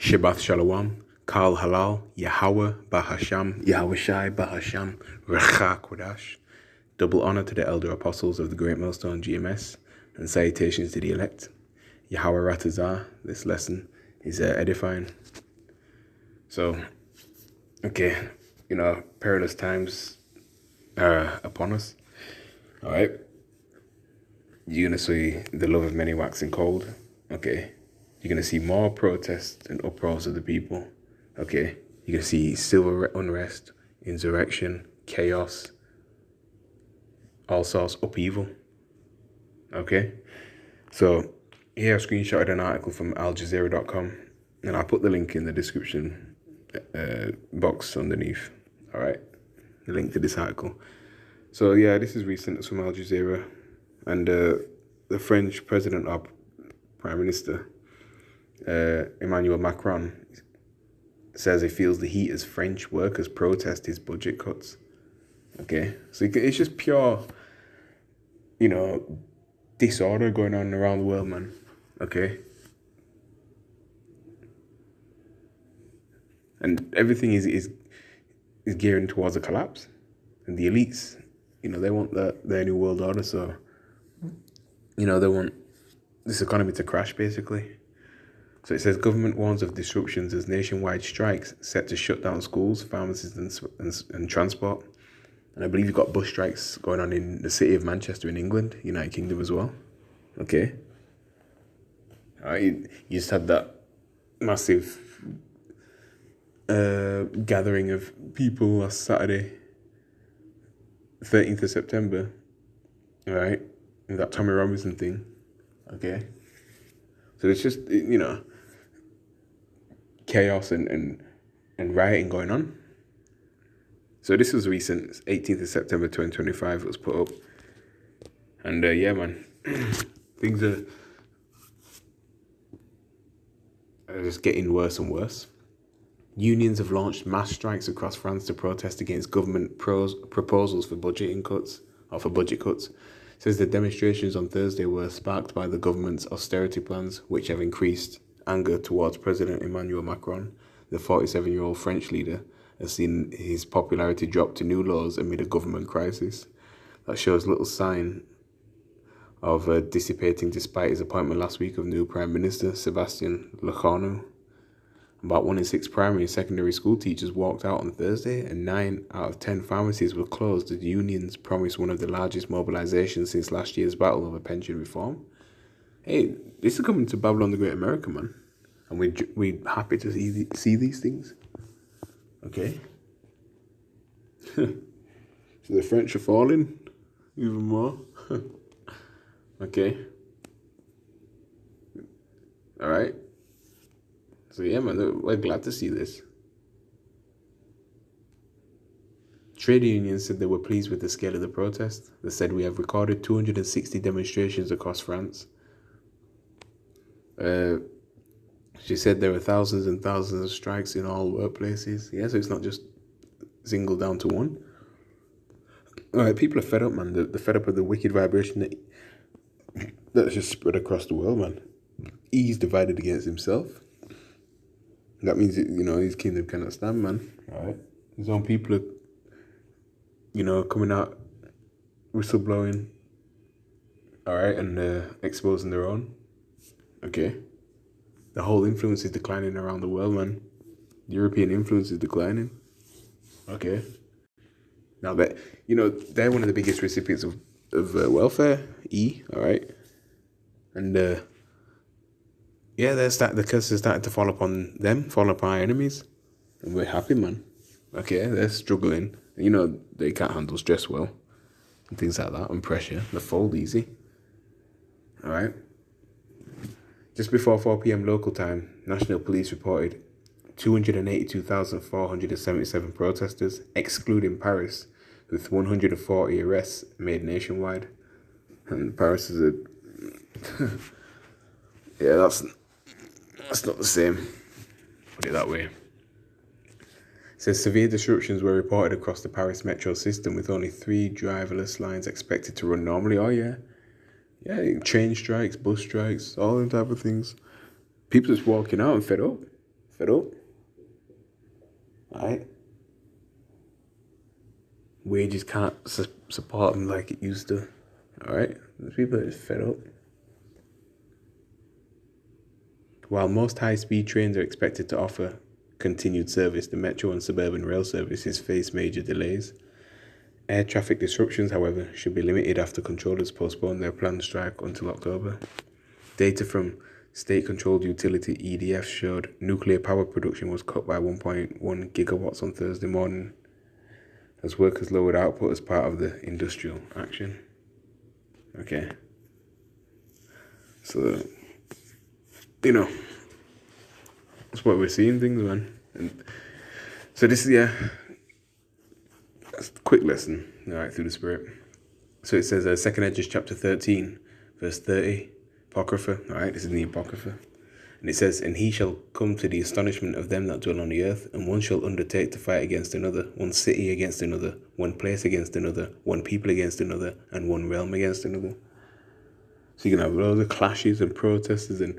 Shabbat Shalom, Kal Halal, Yahweh Bahasham, Yahweh Shai Bahasham, Recha Kodash. Double honor to the elder apostles of the Great Millstone GMS, and salutations to the elect. Yahweh Ratazah. This lesson is edifying. So, okay, perilous times are upon us. All right. You're going to see the love of many waxing cold. Okay. You're going to see more protests and uproars of the people. Okay. You're going to see civil unrest, insurrection, chaos, all sorts of upheaval. Okay. So here I screenshotted an article from AlJazeera.com, and I'll put the link in the description box underneath. All right. The link to this article. So yeah, this is recent. It's from Al Jazeera. And the French president or prime minister, Emmanuel Macron, says he feels the heat as French workers protest his budget cuts. Okay, so it's just pure, disorder going on around the world, man. Okay. And everything is gearing towards a collapse. And the elites, they want their new world order, so they want this economy to crash, basically. So it says government warns of disruptions as nationwide strikes set to shut down schools, pharmacies, and transport. And I believe you've got bus strikes going on in the city of Manchester in England, United Kingdom as well. Okay. All right, you just had that massive gathering of people last Saturday, 13th of September. All right. That Tommy Robinson thing, okay? So it's just, chaos and rioting going on. So this was recent, 18th of September 2025, it was put up. And yeah, man, things are just getting worse and worse. Unions have launched mass strikes across France to protest against government proposals for budget cuts. Says the demonstrations on Thursday were sparked by the government's austerity plans, which have increased anger towards President Emmanuel Macron. The 47-year-old French leader has seen his popularity drop to new lows amid a government crisis. That shows little sign of dissipating despite his appointment last week of new Prime Minister Sébastien Lecornu. About 1 in 6 primary and secondary school teachers walked out on Thursday, and 9 out of 10 pharmacies were closed as unions promised one of the largest mobilizations since last year's battle over pension reform. Hey, this is coming to Babylon the Great America, man. And we're happy to see these things. Okay. So the French are falling even more. Okay. All right. So yeah, man, we're glad to see this. Trade unions said they were pleased with the scale of the protest. They said we have recorded 260 demonstrations across France. She said there were thousands and thousands of strikes in all workplaces. Yeah, so it's not just singled down to one. All right, people are fed up, man. They're fed up with the wicked vibration that's just spread across the world, man. He's divided against himself. That means, his kingdom cannot stand, man. All right. His own people are, coming out, whistleblowing, all right, and exposing their own. Okay. The whole influence is declining around the world, man. European influence is declining. Okay. Now that, they're one of the biggest recipients of welfare, all right. And, yeah, the curse is starting to fall upon our enemies. And we're happy, man. Okay, they're struggling. They can't handle stress well. And things like that, and pressure. They fold easy. All right. Just before 4 p.m. local time, National Police reported 282,477 protesters, excluding Paris, with 140 arrests made nationwide. And Paris is a... yeah, that's not the same. Put it that way. It says severe disruptions were reported across the Paris metro system, with only 3 driverless lines expected to run normally. Oh yeah. Yeah, train strikes, bus strikes, all them type of things. People just walking out and fed up. fed up. Alright? Wages can't support them like it used to. Alright? The people are just fed up. While most high-speed trains are expected to offer continued service, the metro and suburban rail services face major delays. Air traffic disruptions, however, should be limited after controllers postpone their planned strike until October. Data from state-controlled utility EDF showed nuclear power production was cut by 1.1 gigawatts on Thursday morning as workers lowered output as part of the industrial action. Okay. So, that's what we're seeing things, man. And so this is, that's a quick lesson, through the Spirit. So it says, 2 Edges chapter 13, verse 30, Apocrypha, this is in the Apocrypha. And it says, and he shall come to the astonishment of them that dwell on the earth, and one shall undertake to fight against another, one city against another, one place against another, one people against another, and one realm against another. So you can have loads of clashes and protesters and,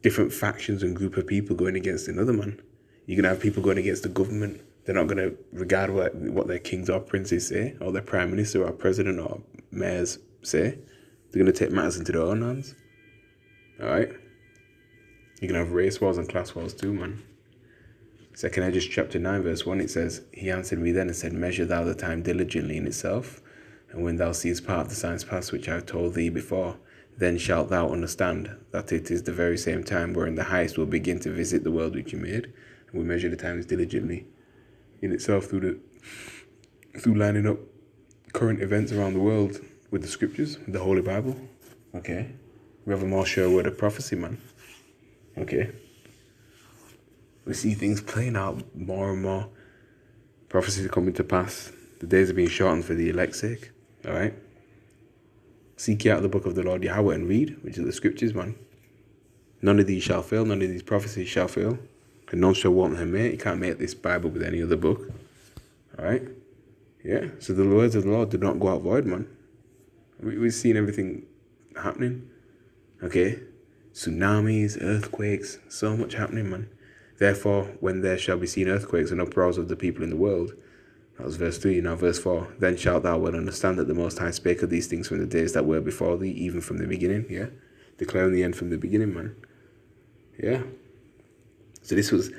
different factions and group of people going against another, man. You're going to have people going against the government. They're not going to regard what their kings or princes say, or their prime minister or president or mayors say. They're going to take matters into their own hands. Alright? You're going to have race wars and class wars too, man. 2 Edges chapter 9 verse 1, it says, he answered me then and said, measure thou the time diligently in itself, and when thou seest part of the signs pass which I have told thee before, then shalt thou understand that it is the very same time wherein the highest will begin to visit the world which he made, and we measure the times diligently in itself through lining up current events around the world with the scriptures, with the Holy Bible. Okay. We have a more sure word of prophecy, man. Okay. We see things playing out more and more. Prophecies are coming to pass. The days are being shortened for the elect's sake. Alright? Seek ye out the book of the Lord Yahweh and read, which is the scriptures, man. None of these shall fail, none of these prophecies shall fail. And none shall want her mate. You can't make this Bible with any other book. Alright? Yeah. So the words of the Lord do not go out void, man. We've seen everything happening. Okay? Tsunamis, earthquakes, so much happening, man. Therefore, when there shall be seen earthquakes and uproars of the people in the world, that was verse 3, now verse 4, then shalt thou well understand that the Most High spake of these things from the days that were before thee, even from the beginning, yeah? Declaring the end from the beginning, man. Yeah. So this was,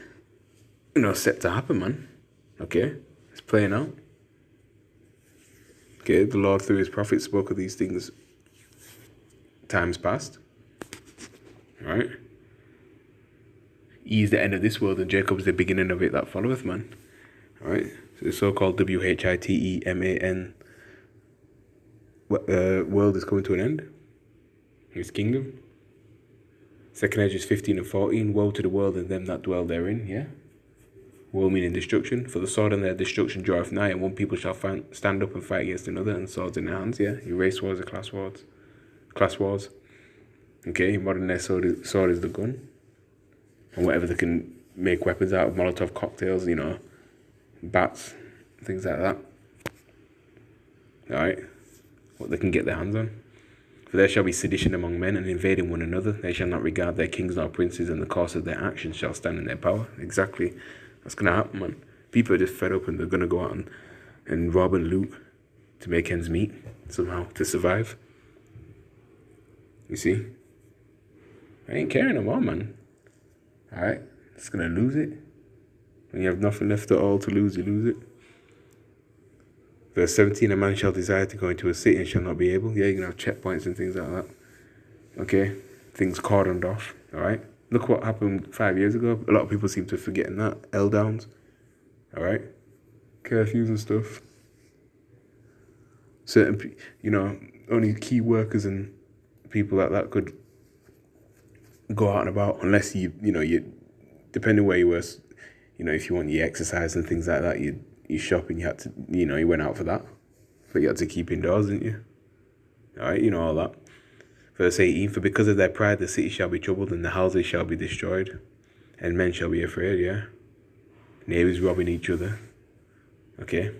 set to happen, man. Okay? It's playing out. Okay, the Lord through his prophets spoke of these things times past. Right? He is the end of this world, and Jacob is the beginning of it that followeth, man. Alright? So the so-called WHITEMAN world is coming to an end. His kingdom. 2 Edges 15 and 14. Woe to the world and them that dwell therein, yeah? Woe meaning destruction. For the sword and their destruction draweth nigh, and one people shall stand up and fight against another, and swords in their hands, yeah? Your race wars are class wars. Okay, modern day sword is the gun. And whatever they can make weapons out of, Molotov cocktails, bats, things like that. Alright? What they can get their hands on. For there shall be sedition among men, and invading one another. They shall not regard their kings nor princes, and the course of their actions shall stand in their power. Exactly. That's going to happen, man. People are just fed up, and they're going to go out and rob and loot to make ends meet, somehow, to survive. You see? I ain't caring no more, man. Alright? It's going to lose it. When you have nothing left at all to lose, you lose it. Verse 17, a man shall desire to go into a city and shall not be able. Yeah, you're going to have checkpoints and things like that. Okay? Things cordoned off. Alright? Look what happened 5 years ago. A lot of people seem to have forgotten that. L-downs. Alright? Curfews and stuff. Certain, only key workers and people like that could go out and about, unless you depending where you were, if you want your exercise and things like that, you shop and you had to, you went out for that. But you had to keep indoors, didn't you? Alright, all that. Verse 18, for because of their pride the city shall be troubled, and the houses shall be destroyed, and men shall be afraid, yeah? Neighbours robbing each other. Okay?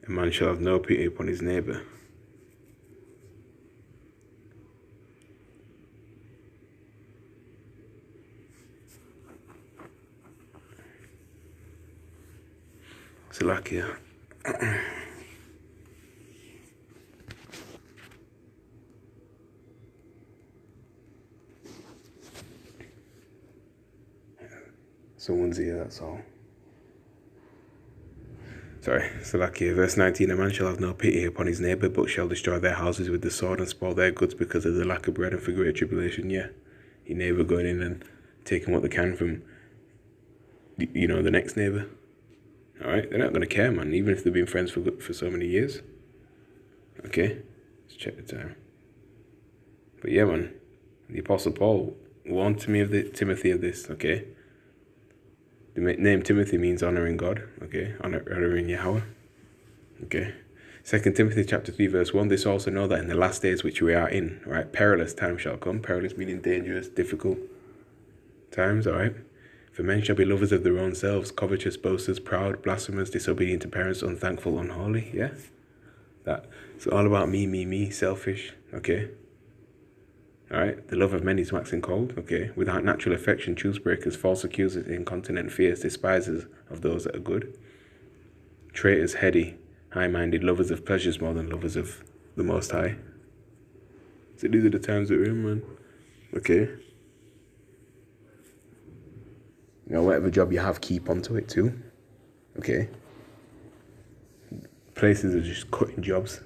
A man shall have no pity upon his neighbour. Salakia. Someone's here, that's all. Sorry, Salakia. Verse 19, a man shall have no pity upon his neighbour, but shall destroy their houses with the sword and spoil their goods because of the lack of bread and for great tribulation. Yeah, your neighbour going in and taking what they can from, the next neighbour. Alright, they're not going to care, man, even if they've been friends for so many years. Okay, let's check the time. But yeah, man, the Apostle Paul warned Timothy of this, okay? The name Timothy means honouring God, okay? Honouring Yahweh, okay? 2 Timothy chapter 3 verse 1, this also know that in the last days which we are in, right, perilous times shall come. Perilous meaning dangerous, difficult times, alright? For men shall be lovers of their own selves, covetous, boasters, proud, blasphemous, disobedient to parents, unthankful, unholy, yeah? It's all about me, selfish, okay? Alright, the love of many is waxing cold, okay? Without natural affection, truth breakers, false accusers, incontinent, fierce, despisers of those that are good. Traitors, heady, high-minded, lovers of pleasures more than lovers of the Most High. So these are the times that we're in, man. Okay? Whatever job you have, keep onto it too. Okay? Places are just cutting jobs.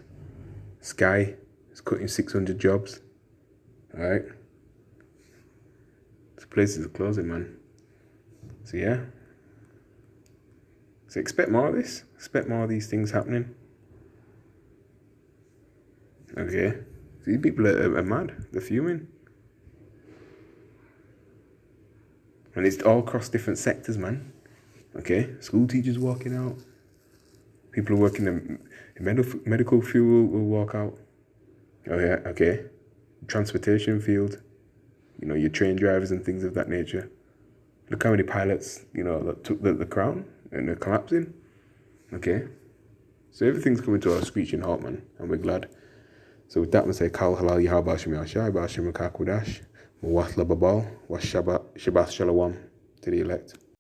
Sky is cutting 600 jobs. Alright? These places are closing, man. So yeah. So expect more of this. Expect more of these things happening. Okay? These people are mad. They're fuming. And it's all across different sectors, man. Okay? School teachers walking out. People who work in the medical field will walk out. Oh yeah, okay. Transportation field. Your train drivers and things of that nature. Look how many pilots, that took the crown and they're collapsing. Okay? So everything's coming to a screeching halt, man. And we're glad. So with that, I'm going to say, Kal halal Yahweh Ba'ashem Yashai, Ba'ashem Makakudash, Mawat Lababal, Wash Shabbat Shalom to the elect.